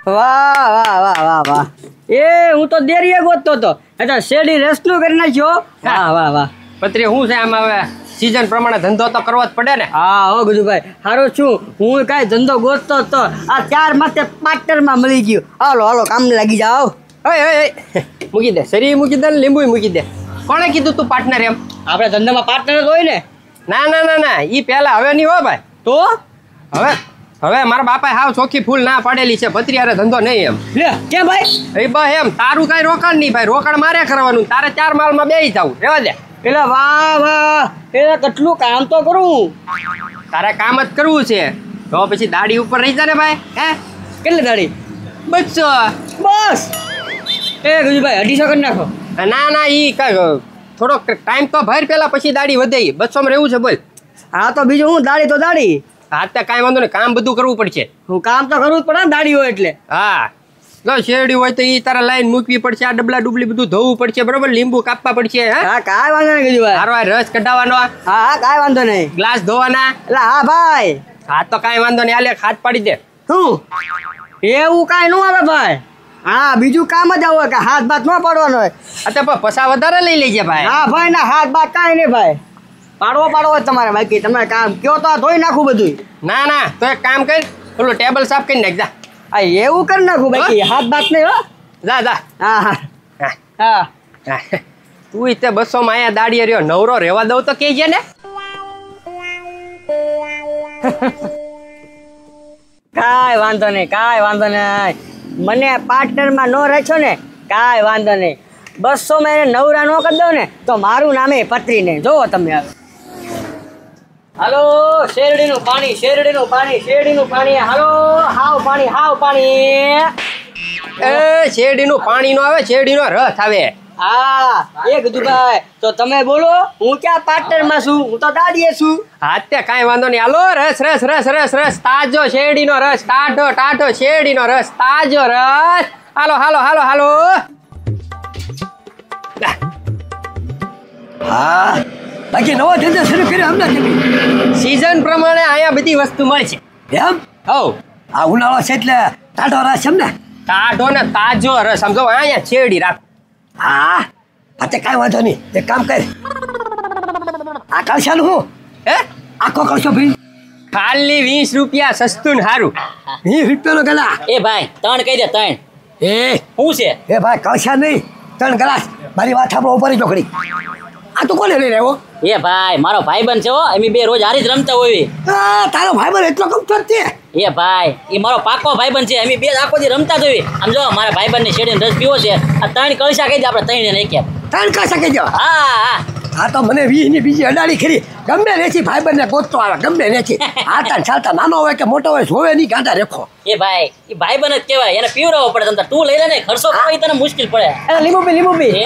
વાહ વાહ વાહ વાહ વાહ એ હું તો દેરીએ ગોતતો હતો એટલે શેરડી રસનું કરી નાખ્યો વાહ વાહ વાહ પત્રી શું છે આમ હવે સીઝન પ્રમાણે ધંધો તો કરવો જ પડે ને હા હો ગજુભાઈ સારું છું હું કાંઈ ધંધો ગોતતો હતો આ 4 માથે પાર્ટનરમાં મળી ગયું હાલો હાલો કામ લાગી જાઓ મૂકી દે શરીર મૂકી દે ને લીંબુ મૂકી દે કોણે કીધું તું પાર્ટનર એમ આપણે ધંધામાં પાર્ટનર જ હોય ને ના ના ના ના ઈ પહેલા હવે નહીં હો ભાઈ તો હવે મારા બાપાએ હાવ ચોખ્ખી ફૂલ ના પાડેલી છે પત્રીયારે ધંધો નહીં એમ લે કેમ ભાઈ એ બસ એમ તારું કાંઈ રોકાણ નહીં ભાઈ રોકાણ મારે કરવાનું તારે 4 માલમાં બેસી જવું રહેવા દે એટલે વાહ વાહ એટલે કેટલું કામ તો કરું તારે કામ જ કરવું છે તો પછી દાડી ઉપર રહી જા ને ભાઈ હે કેટલી દાડી બસો બસ એ ગજુભાઈ 250 કરી નાખો ના ના ઈ થોડોક ટાઈમ તો ભર પેલા પછી દાડી વધે 200 માં રહેવું છે બોલ હા તો બીજું હું દાડી તો દાડી હા તે કાંઈ વાંધો નહીં કામ બધું કરવું પડશે હું કામ તો કરવું જ પડે ને દાડી હોય એટલે હા જો શેરડી હોય તો ઈ તારા લાઈન મૂકવી પડશે આ ડબલા ડુબલી બધું ધોવું પડશે બરોબર લીંબુ કાપવા પડશે હા કાંઈ વાંધો નહીં ગજુભાઈ હારો રસ કઢાવવાનો હા હા કાંઈ વાંધો નહીં ગ્લાસ ધોવાના એટલે હા ભાઈ હા તો કાંઈ વાંધો નહીં આલે હાથ પાડી દે શું એવું કાંઈ ન આવે ભાઈ હા બીજું કામ જ આવું હોય કે હાથ બાથ ન પાડવાનો હોય અતે પૈસા વધારે લઈ લેજે ભાઈ હા ભાઈ ના હાથ બાથ કાંઈ નહીં ભાઈ પાડવો હોય તમારે બાકી તમે કામ કયો તો આ ધોઈ નાખું બધું ના ના તો એક કામ કર પેલું ટેબલ સાફ કરી નાખ જા આ એવું કરી નાખું બાકી હાથ બાથ નહીં હો જા જા હા હા હા તું તે 200 માં અહીંયા દાડીએ રહ્યો નવરો રહેવા દઉં તો કહેજે ને કાંઈ વાંધો નહીં મને પાર્ટનરમાં ન રાખ્યો ને કાંઈ વાંધો નહીં 200 માં એને નવરા ન કરી દઉં ને તો મારું નામે પત્રી નહીં જોવો તમે હવે હાલો શેરડીનું પાણી હાલો હાવ પાણી એ શેરડીનું પાણી નો આવે શેરડીનો રસ આવે હા એ ગજુભાઈ તો તમે બોલો હું ક્યાં પાર્ટનરમાં છું હું તો દાડીએ છું હા તે કાંઈ વાંધો નહીં હાલો રસ તાજો શેરડીનો રસ ટાઢો શેરડીનો રસ તાજો રસ હાલો હા બાકી નવો ધંધો શરૂ કર્યો હમણાં તમે સીઝન પ્રમાણે અહીંયા બધી વસ્તુ મળશે એમ હો આ ઉનાળો છે એટલે ટાઢો રસ એમ ને ટાઢો ને તાજો રસ સમજો અહીંયા શેરડી રાખો હા તે કાંઈ વાંધો નહીં એક કામ કર આ કળશાનું હું હે આખો કળશો ભાઈ ખાલી 20 રૂપિયા સસ્તું ને સારું 20 રૂપિયાનો ગલા એ ભાઈ 3 કહી દે 3 એ શું છે એ ભાઈ કળશા નહીં 3 ગ્લાસ મારી વાત સાંભળો ઉપર ચોકડી આ તો કોને લઈ રહ્યો એ ભાઈ મારો ભાઈબંધ છે હો અમે બે રોજ હારી જ રમતા હોઈએ તારો ભાઈબંધ એટલો કમતો છે એ ભાઈ એ મારો પાકો ભાઈબંધ છે અમે બે આખો દી રમતા જ હોઈએ આમ જો મારા ભાઈબંધને શેરડીનો રસ પીવો છે આ 3 કળશા કહી દે આપણે 3 ને નાખ્યા 3 કળશા કહી દેવા હા હા તો મને 20 ની બીજી અડાડી ખરી ગમે રેચી ભાઈબંધને ગોતતો આવે ગમે રેચી હાલતા ચાલતા નાનો હોય કે મોટો હોય જોવે નહીં ગાંડા રેખો એ ભાઈ એ ભાઈબંધ જ કહેવાય એને પીવરાવવો પડે તને તું લઈ લે ને ખર્ચો કરવો તને મુશ્કેલ પડે લીંબુ પી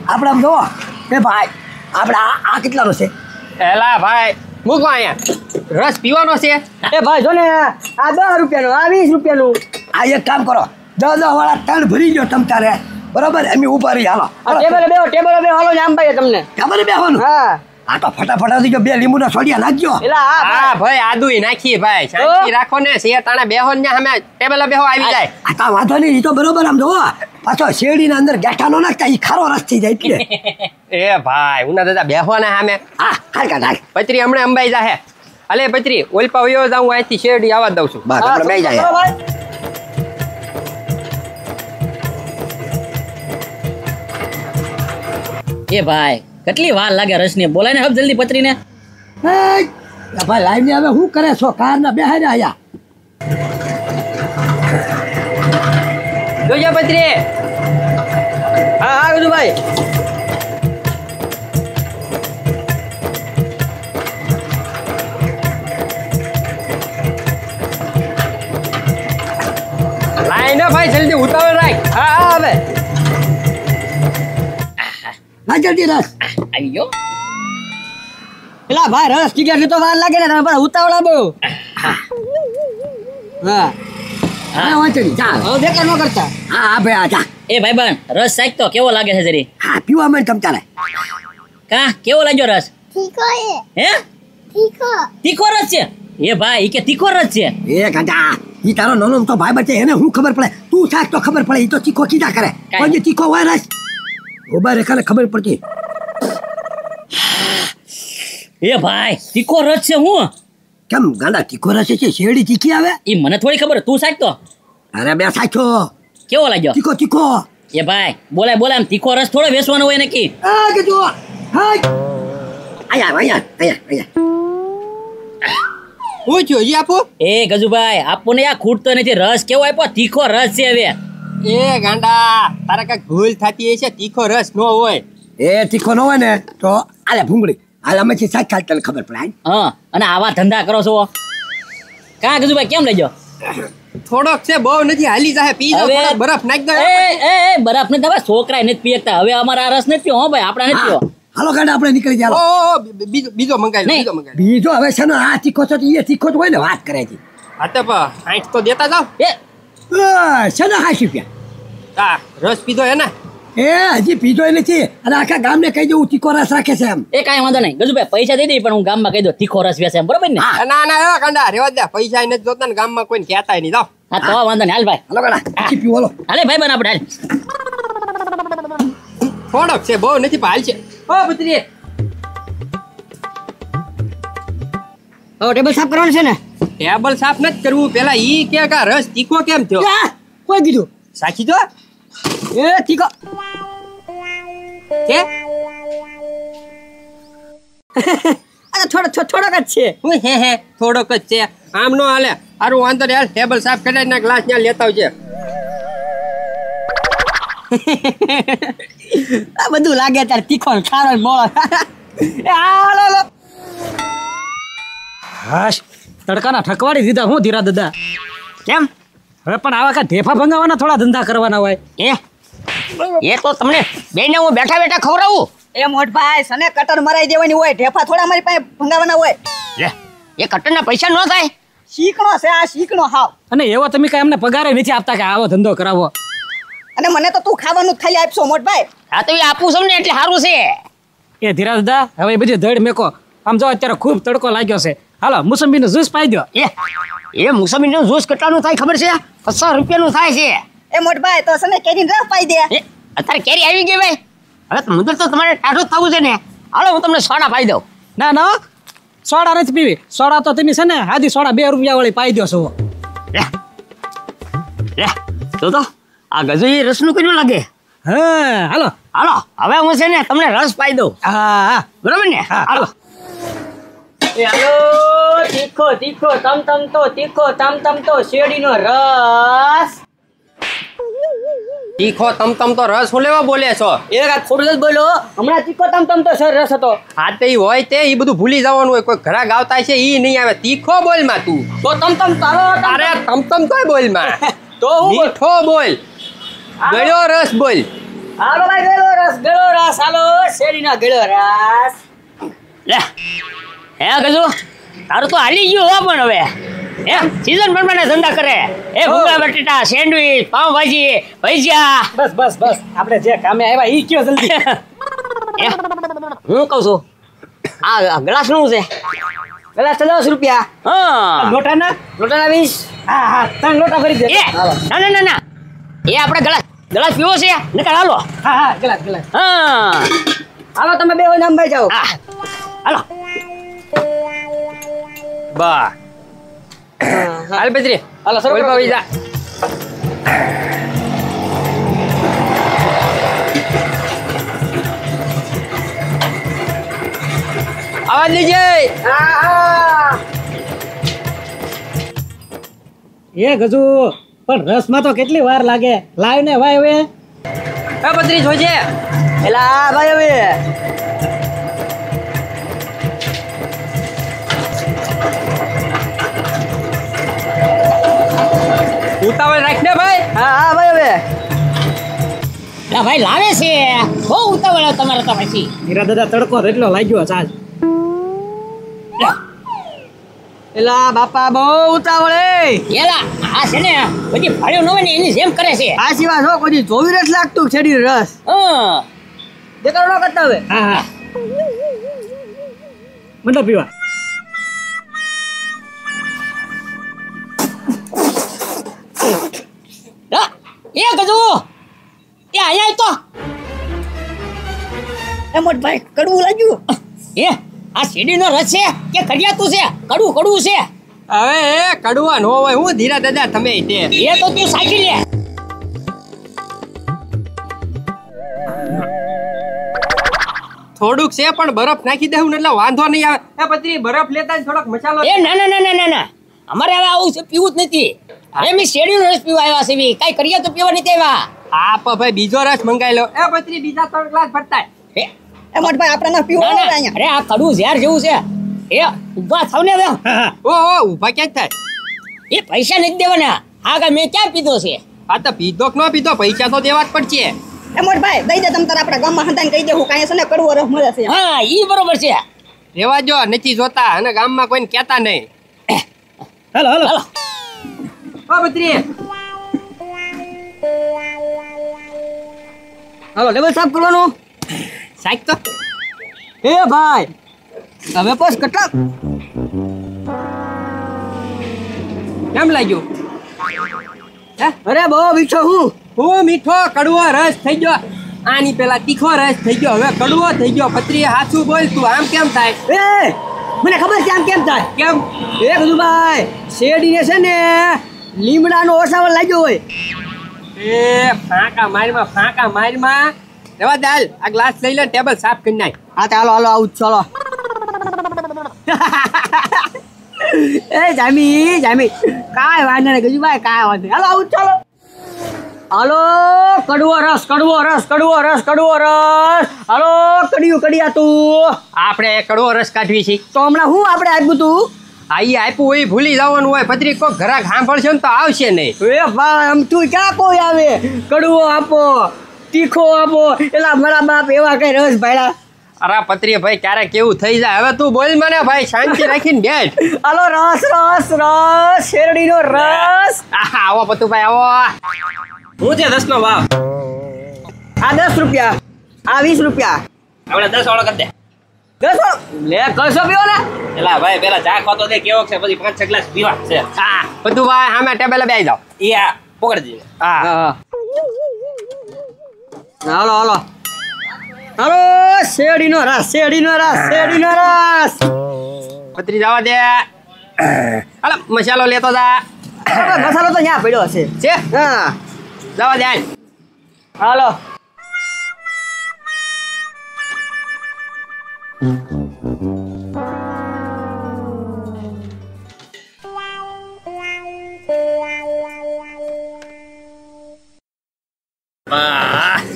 આપણે આમ જોવો એ ભાઈ આપણે આ કેટલાનો છે એલા ભાઈ મૂકો અહીંયા રસ પીવાનો છે એ ભાઈ જો ને આ 10 રૂપિયાનું આ 20 રૂપિયાનું આ એક કામ કરો 10 વાળા 3 ભરી ગયો તમ તારે બરાબર અમે ઉભા રહી હાલો ટેબલે બે હાલો આમ ભાઈ તમને ટેબલે બેહવાનું હા આ તો ફટાફટ જો 2 લીંબુના સોડિયા નાખજો એલા હા ભાઈ આદુય નાખી ભાઈ શાંતિ રાખો ને સે તાણે બેહો ને અમે ટેબલે બેહો આવી જાય આ તો વાંધો નહીં ઈ તો બરોબર આમ જોવો પાછો શેરડીના અંદર ગાંઠા નો નાખતા ઈ ખારો રસ થઈ જાય એટલે એ ભાઈ ઉના દાદા બેહો ને સામે હા હાલ નાખ પત્રી હમણે અંબાઈ જાહે અલે પત્રી ઓલપા વયો જાઉં અહીંથી શેરડી આવવા દઉં છું બસ આપણે બેહી જાય એ ભાઈ કેટલી વાર લાગે રસની બોલાય ને હબ જલ્દી પત્રીને ભાઈ લાઈવ ને હવે શું કરે છો કાર ના બેહે ને આયા જોજો પત્રી હા ગજુભાઈ લાઈન ભાઈ જલ્દી ઉતાવળ રાખ હા હવે ના જલ્દી રસ આવી ગયો એલા ભાઈ રસ ટીકા તો વાર લાગે ને તમે પણ ઉતાવળા બહુ હા હા વાંચો નહીં જા હવે દેખા ન કરતા હા હા ભાઈ આ જા એ ભાઈબંધ રસ સાઈક તો કેવો લાગે છે જરી હા પીવા માં તમ તારે કા કેવો લાગ્યો રસ તીખો હે તીખો રસ છે એ ભાઈ ઈ કે તીખો રસ છે એ ગાંડા ઈ તારો નાનો તો ભાઈ બચે એને હું ખબર પડે તું થાક તો ખબર પડે ઈ તો ચીખો કીધા કરે કાંઈ. કોઈ ચીખો હોય રસ ઉભા રે કાલે ખબર પડતી એ ભાઈ તીખો રસ છે હું કેમ ગાંડા તીખો રસ છે શેરડી તીખી આવે એ મને થોડી ખબર તું સાચ તો અરે બે સાચો કેવો લાગ્યો તીખો તીખો એ ભાઈ બોલાય એમ તીખો રસ થોડો વેચવાનો હોય નક્કી આ કે જો હાય આયા હું થયો જી આપો એ ગજુભાઈ આપણને આ ખૂટતો નથી રસ કેવો આપ્યો તીખો રસ છે હવે એ ગાંડા તારા કાંઈક ભૂલ થતી હશે તીખો રસ નો હોય એ તીખો ન હોય ને તો આલે ભૂંગળી હાલ અમે સાચ ખાલ તને ખબર પડે હાલ. હા અને આવા ધંધા કરો છો કા ગજુભાઈ કેમ લઈ જાઓ થોડોક છે બહુ નથી હાલી જાહે પી જાઓ હવે- થોડોક બરફ નાખી દો એ બરફ ને દવા છોકરા નથી પીતા હવે અમારા આ રસ નથી પીવો હો ભાઈ આપણા નથી પીવો હાલો ગાંડા આપણે નીકળી જાય ઓ બીજો મંગાઈ લો નહીં. બીજો મંગાઈ લો. બીજો હવે છે ને આ તીખો છે તો એ તીખો જ હોય ને વાત કરે છે હા તો આઠ તો દેતા જાવ એ છે ને 80 રૂપિયા તા રસ પીધો હે ને એ હજી પીધો નથી અને આખા ગામને કહી દઉં તીખો રસ રાખે છે એમ એ કાંઈ વાંધો નહીં ગજુભાઈ પૈસા દઈ દઈ પણ હું ગામમાં કહી દઉં તીખો રસ વેચે એમ બરોબર ને હા. ના ના એવા ગાંડા રેવા દે પૈસા નથી જોતા ને ગામમાં કોઈને કહેતા નહીં જાવ હા તો વાંધો નહીં હાલ ભાઈ હાલો ગાંડા તીખી પીવો હાલો હાલે ભાઈ બન આપણે હાલ થોડોક છે બહુ નથી પણ હાલ છે ઓ પુત્રી હવે ટેબલ સાફ કરવાનું છે ને ટેબલ સાફ નથી કરવું પેલા ઈ કે કા રસ તીખો કેમ થયો આ, કોઈ કીધું સાચી તો એ તીખો કે અરે થોડોક જ છે હું હે થોડોક જ છે આમ નો હાલે હારું વાંધો નહીં હાલ ટેબલ સાફ કરી ના ગ્લાસ ત્યાં લેતા આવજે આ બધું લાગે તાર તીખો ને ખારો ને મોળો એ હાલો હાલો હાશ તડકાના ઠકવાડી દીધા હું ધીરા દાદા કેમ હવે પણ આવા કા ઢેફા ભંગાવાના થોડા ધંધા કરવાના હોય એ તો તમને બેને હું બેઠા બેઠા ખવડાવું એ મોટભાઈ સને કટર મરાઈ દેવાની હોય ઢેફા થોડા મારી પાસે ભંગાવાના હોય એ કટરના પૈસા ન થાય શીકણો છે આ શીકણો હાવ અને એવો તમે કઈ અમને પગારે નથી આપતા કે આવો ધંધો કરાવો અને મને તો તું ખાવાનું જ ખાલી આપશો મોટભાઈ હા તો એ આપું છું ને એટલે સારું છે એ ધીરા દાદા હવે એ બધી ધડ મેકો આમ જો અત્યારે ખૂબ તડકો લાગ્યો છે હાલો મોસંબીનો જ્યુસ પાઈ દો એ મોસંબીનું જ્યુસ કેટલાનું થાય ખબર છે 50 રૂપિયાનું થાય છે એ મોટભાઈ તો સને કેરીનો રસ પાઈ દે અત્યારે કેરી આવી ગઈ ભાઈ હવે મુંદર તો તમારે ટાઢું થવું છે ને હાલો હું તમને સોડા પાઈ દઉં ના ના સોડા નથી પીવી સોડા તો તમે છે ને આધી સોડા 2 રૂપિયા વાળી પાઈ દો છો તો આ ગજુ રસનું કેટલું લાગે હા હાલો હાલો હવે હું છે ને તમને રસ પાઈ દઉં હા હા બરોબર ને હાલો એ હાલો તીખો તીખો તમ તો શેરડીનો રસ તીખો તમ તો રસ હું લેવા બોલે છો એક આ થોડું જ બોલો હમણાં તીખો તમ તો સર રસ હતો આ તે ઈ હોય તે ઈ બધું ભૂલી જવાનું હોય કોઈ ઘરા ગાવતા છે ઈ નહીં આવે તીખો બોલ માં તું તો તમ તારો અરે તમ તોય બોલ માં તો હું બોલ. મીઠો બોલ ગળ્યો રસ બોલ હાલો ભાઈ ગળો રસ હાલો શેરડીનો ગળો રસ લે હે ગજુ તારું તો હાલી ગયું હો પણ હવે એમ સીઝન પ્રમાણે ધંધા કરે એ ભૂંગળા બટેટા સેન્ડવીચ પાવભાજી ભજીયા બસ આપણે જે કામે આવ્યા ઈ કયો જલ્દી હું કહું છું આ ગ્લાસ નું છે ગ્લાસ તો 10 રૂપિયા હા લોટાના 20 હા હા 3 લોટા ભરી દે એ ના એ આપણે ગ્લાસ પીવો છે નકર હાલો હા હા ગલાસ હા હાલો તમે બે નામ ભાઈ જાઓ હા હાલો બા હાલ બજરી હાલો સર બોલ બાવી જા આવાજ લેજે એ ગજુ પણ રસમાં તો કેટલી વાર લાગે લાવ ને ભાઈ હવે હે બજરી જોજે એલા ભાઈ હવે ઉતાવળ રાખ ને ભાઈ હા ભાઈ હવે ના ભાઈ લાવે છે બહુ ઉતાવળ તમારે તો પછી ધીરા દાદા તડકો એટલો લાગ્યો છે આજ એલા બાપા બહુ ઉતાવળે એલા આ છે ને બધી ભાડ્યો ન હોય ને એની જેમ કરે છે આ સિવાય જો કોઈ 24 રસ લાગતું શેરડી રસ હા દેખાડો ન કરતા હવે હા હા મંડો પીવા મોટભાઈ કડવું લાગ્યું. એ આ શેરડીનો રસ છે કે કડિયાતું છે? કડવું કડવું છે. હવે એ કડવા નો હોય હું ધીરા દાદા તમે તે એ તો તું સાચી લે. થોડુંક છે પણ બરફ નાખી દેવું એટલે વાંધો નહીં આવે. એ પત્રી બરફ લેતા જ થોડોક મસાલો. એ ના ના ના ના ના ના અમારે હવે આવું છે પીવું જ નથી. હવે મેં શેરડીનો રસ પીવા આવ્યા છે. કઈ કડિયા તો પીવા નથી આવ્યા. આપ ભાઈ બીજો રસ મંગાવી લો. એ પત્રી બીજા 3 ગ્લાસ ભરતા. એ એ મોટભાઈ આપણે ના પીવું ના, આવે ના. અહીંયા. અરે આ કડવું ઝેર જેવું છે. એ ઉભા થાવ ને હવે. ઓ ઊભા ક્યાં થાય? એ પૈસા નથી દેવાના. આ કઈ મેં ક્યાં પીધો છે? આ તો પીધો કે ન પીધો પૈસા તો દેવા જ પડશે. એ મોટભાઈ દઈ દે તમ તાર આપણા ગામમાં હંધાઈને કહી દેવું કાંઈ છે ને કડવો રસ મળે છે. હા ઈ બરોબર છે. રેવા જો નથી જોતા અને ગામમાં કોઈને કહેતા નહીં. હાલો હાલો હાલો. ઓ પત્રી હાલો ટેબલ સાફ કરવાનું. સાઈક તો એ ભાઈ હવે બસ કેટલા કેમ લાગ્યું? હે અરે બહુ મીઠો હું. હું મીઠો કડવો રસ થઈ ગયો. આની પેલા તીખો રસ થઈ ગયો હવે કડવો થઈ ગયો. પત્રી હાચું બોલ તું આમ કેમ થાય? એ મને ખબર છે આમ કેમ થાય. કેમ? એ બધું ભાઈ શેરડીને છે ને લીમડાનો ઓસાવલ લાગ્યો હોય. એ ફાંકા મારમાં રેવા દાલ આ ગ્લાસ લઈ લે ટેબલ સાફ કરી નાખ. હા તો હાલો હાલો આવું જ ચાલો. એ જામી કાંઈ વાંધો નહીં ગજુભાઈ કાંઈ વાંધો નહીં. હાલો આવું જ ચાલો. હાલો કડવો રસ હાલો કડિયા તું. આપણે કડવો રસ કાઢવી છે તો હમણાં હું આપણે આપ્યું તું. આઈ આપ્યું હોય ભૂલી જવાનું હોય. પત્રી કોઈ ઘરાક સાંભળશે ને તો આવશે નહીં. એ ભાઈ આમ તું ક્યાં કોઈ આવે. કડવો આપો તીખો આપો એલા મારા બાપ એવા કઈ રસ ભાડા. અરે પત્રી ભાઈ ક્યારેક કેવું થઈ જાય. હવે તું બોલ મને ભાઈ શાંતિ રાખીને બેઠ. હાલો રસ શેરડીનો રસ. આવો પતુભાઈ આવો. હું છે 10 નો ભાવ. આ 10 રૂપિયા આ 20 રૂપિયા. આપણે 10 વાળો કરી દે. 10 લે કશો પીવો ને. એલા ભાઈ પેલા ચા ખાતો દે કેવો છે પછી 5-6 ગ્લાસ પીવા છે. હા પતુભાઈ સામે ટેબલે બેસી જાઓ. એ આ પકડી દે. હા હાલો શેરડીનો રસ. પત્રી જવા દે. હાલો મસાલો લેતો જા. મસાલો તો ત્યાં પડ્યો હશે. છે હા જવા દે હાલ. હાલો.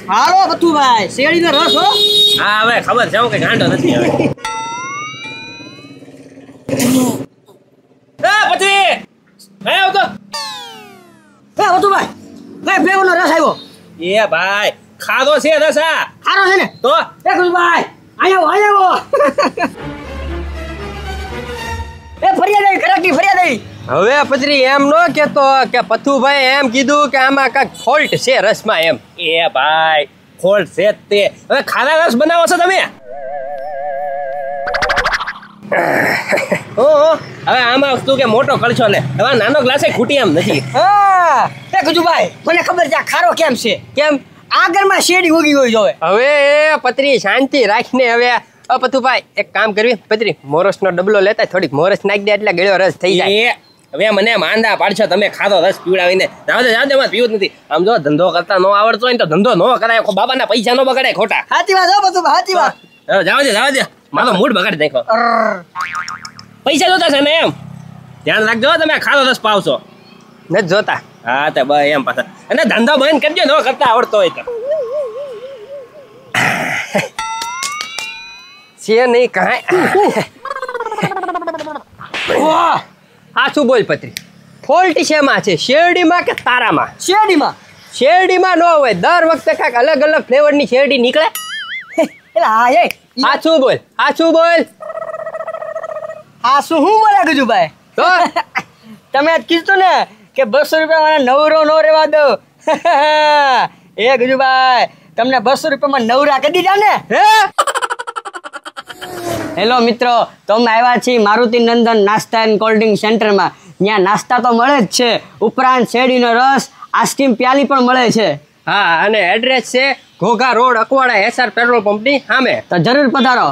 હાલો બથુભાઈ શેરડીનો રસ હો. હા હવે ખબર છે હું કઈ ગાંડો નથી હવે. એ પત્રી હે આવતો. એ બથુભાઈ કઈ ફ્લેવરનો રસ આવ્યો. એ ભાઈ ખાધો છે રસ આ. સારો છે ને. તો એ બથુભાઈ આયો. એ ફરિયાદ આવી હવે પત્રી એમ નો કેતો કે પથુભાઈ એમ કીધું કે આમાં કાંઈક ફોલ્ટ છે રસમાં એમ. એ ભાઈ ખોટ છે જ તે. હવે ખાના રસ બનાવો છો તમે. ઓહો હવે આમાં વસ્તુ કે મોટો કરશો ને હવે નાનો ગ્લાસે ખૂટી એમ નથી. હા એ ગજુભાઈ મને ખબર છે આ ખારો કેમ છે. કેમ? આગળમાં શેરડી ઉગી હોય જોવે. હવે એ પત્રી શાંતિ રાખીને હવે પથુભાઈ એક કામ કરવી પત્રી મોરસનો ડબલો લેતા થોડીક મોરસ નાખી દે એટલે ગળ્યો રસ થઈ જાય. એ હવે મને માંદા પાડશો તમે ખાધો રસ પીવડાવીને. જાવ દે એમાં પીવું જ નથી. આમ જો ધંધો કરતા ન આવડતો હોય ને તો ધંધો ન કરાય. બાબાના પૈસા ન બગાડાય ખોટા. સાચી વાત હો બથુભાઈ સાચી વાત. હવે જાવ દે મારો મૂડ બગાડી નાખો. પૈસા જોતા છે ને એમ ધ્યાન રાખજો તમે ખાધો રસ પાવશો. નથી જોતા. હા તો બસ એમ પાછા અને ધંધો બંધ કરજો ન કરતા આવડતો હોય તો. છે નહીં કાંઈ. હા શું બોલ પત્રી ફોલ્ટ શેમાં છે શેરડીમાં કે તારામાં? શેરડીમાં ન હોય દર વખતે કાંઈક અલગ અલગ ફ્લેવરની શેરડી નીકળે. હા શું બોલ હા શું હું બોલે ગજુભાઈ તો તમે આજ કીધું ને કે 200 રૂપિયા નવરો નો રેવા દો. એ ગજુભાઈ તમને 200 રૂપિયામાં નવરા કરી દીધા ને. હેલો મિત્રો તો અમે આવ્યા છીએ મારુતિ નંદન નાસ્તા એન્ડ કોલ્ડ ડ્રિંક સેન્ટરમાં. ત્યાં નાસ્તા તો મળે જ છે ઉપરાંત શેરડીનો રસ આઈસ્ક્રીમ પ્યાલી પણ મળે છે. હા અને એડ્રેસ છે Ghogha road Akwada SR petrol પંપની સામે તો જરૂર પધારો.